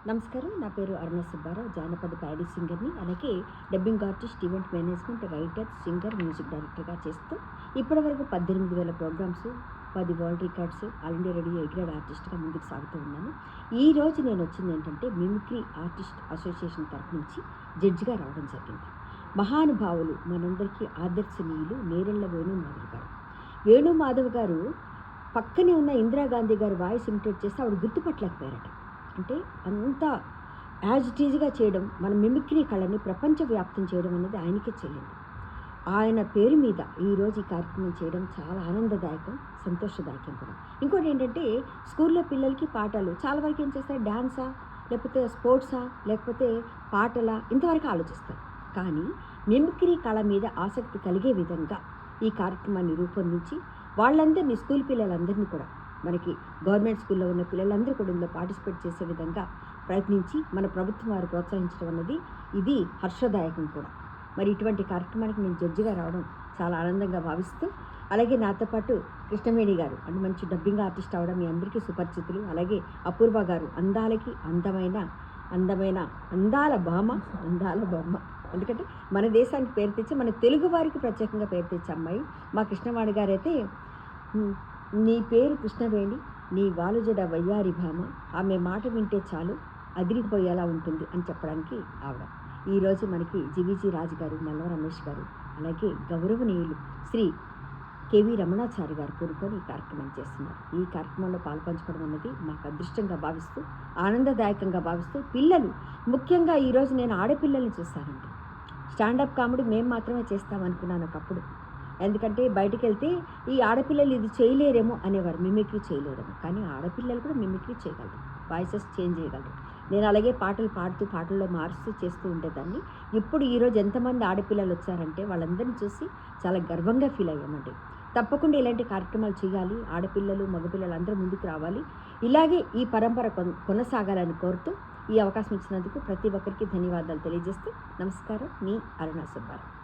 నమస్కారం. నా పేరు అరుణ సుబ్బారావు. జానపద ప్యాడీ సింగర్‌ని. అలాగే dubbing artist, event management, writer, singer, music డైరెక్టర్‌గా చేస్తూ ఇప్పటివరకు 18,000 programmes, 10 world records, all India radio A grade ఆర్టిస్ట్‌గా ముందుకు సాగుతూ ఉన్నాను. ఈరోజు నేను వచ్చిందేంటంటే మిమిక్రీ ఆర్టిస్ట్ అసోసియేషన్ తరఫు నుంచి జడ్జిగా రావడం జరిగింది. మహానుభావులు, మనందరికీ ఆదర్శనీయులు నేరెళ్ళ వేణుమాధవ్ గారు. వేణుమాధవ్ గారు పక్కనే ఉన్న ఇందిరాగాంధీ గారి వాయిస్ ఇమిటేట్ చేస్తే ఆవిడ గుర్తుపట్టలేకపోయారట. అంటే అంత యాజ్ ఇట్ ఈజ్‌గా చేయడం, మన మిమిక్రీ కళని ప్రపంచవ్యాప్తం చేయడం అనేది ఆయనకే చెల్లింది. ఆయన పేరు మీద ఈరోజు ఈ కార్యక్రమం చేయడం చాలా ఆనందదాయకం, సంతోషదాయకం కూడా. ఇంకోటి ఏంటంటే స్కూల్లో పిల్లలకి పాఠాలు చాలా వరకు ఏం చేస్తారు, డ్యాన్సా, లేకపోతే స్పోర్ట్సా, లేకపోతే పాటలా, ఇంతవరకు ఆలోచిస్తారు. కానీ మిమిక్రీ కళ మీద ఆసక్తి కలిగే విధంగా ఈ కార్యక్రమాన్ని రూపొందించి వాళ్ళందరినీ, స్కూల్ పిల్లలందరినీ కూడా, మనకి గవర్నమెంట్ స్కూల్లో ఉన్న పిల్లలందరూ కూడా ఇందులో పార్టిసిపేట్ చేసే విధంగా ప్రయత్నించి మన ప్రభుత్వం వారు ప్రోత్సహించడం అన్నది ఇది హర్షదాయకం కూడా. మరి ఇటువంటి కార్యక్రమానికి నేను జడ్జిగా రావడం చాలా ఆనందంగా భావిస్తూ, అలాగే నాతో పాటు కృష్ణవేణి గారు అంటే మంచి డబ్బింగ్ ఆర్టిస్ట్ అవడం మీ అందరికీ సుపరిచితులు. అలాగే అపూర్వ గారు అందమైన అందాల బొమ్మ. ఎందుకంటే మన దేశానికి పేరు తెచ్చి, మన తెలుగు వారికి ప్రత్యేకంగా పేరు తెచ్చే అమ్మాయి మా కృష్ణవాణి గారైతే, నీ పేరు కృష్ణవేణి, నీ వాలుజడ వయ్యారి భామ, ఆమె మాట వింటే చాలు అదిరిపోయేలా ఉంటుంది అని చెప్పడానికి ఆవిడ. ఈరోజు మనకి జీవీజీ రాజు గారు, మల్లవ రమేష్ గారు, అలాగే గౌరవనీయులు శ్రీ కేవీ రమణాచారి గారు కూడుకొని ఈ కార్యక్రమం చేస్తున్నారు. ఈ కార్యక్రమంలో పాల్పంచుకోవడం అన్నది మాకు అదృష్టంగా భావిస్తూ, ఆనందదాయకంగా భావిస్తూ, పిల్లలు ముఖ్యంగా ఈరోజు నేను ఆడపిల్లల్ని చూస్తానండి. స్టాండప్ కామెడీ మేము మాత్రమే చేస్తామనుకున్నాను ఒకప్పుడు. ఎందుకంటే బయటికి వెళ్తే ఈ ఆడపిల్లలు ఇది చేయలేరేమో అనేవారు, మిమిక్రీ చేయలేరేమో. కానీ ఆడపిల్లలు కూడా మిమిక్రీ చేయగలరు, వాయిసెస్ చేంజ్ చేయగలరు. నేను అలాగే పాటలు పాడుతూ, పాటల్లో మారుస్తూ చేస్తూ ఉండేదాన్ని. ఇప్పుడు ఈరోజు ఎంతమంది ఆడపిల్లలు వచ్చారంటే వాళ్ళందరినీ చూసి చాలా గర్వంగా ఫీల్ అయ్యామండి. తప్పకుండా ఇలాంటి కార్యక్రమాలు చేయాలి, ఆడపిల్లలు మగపిల్లలు అందరూ ముందుకు రావాలి. ఇలాగే ఈ పరంపర కొనసాగాలని కోరుతూ ఈ అవకాశం ఇచ్చినందుకు ప్రతి ఒక్కరికి ధన్యవాదాలు తెలియజేస్తూ, నమస్కారం. మీ అరుణ సుబ్బారావు.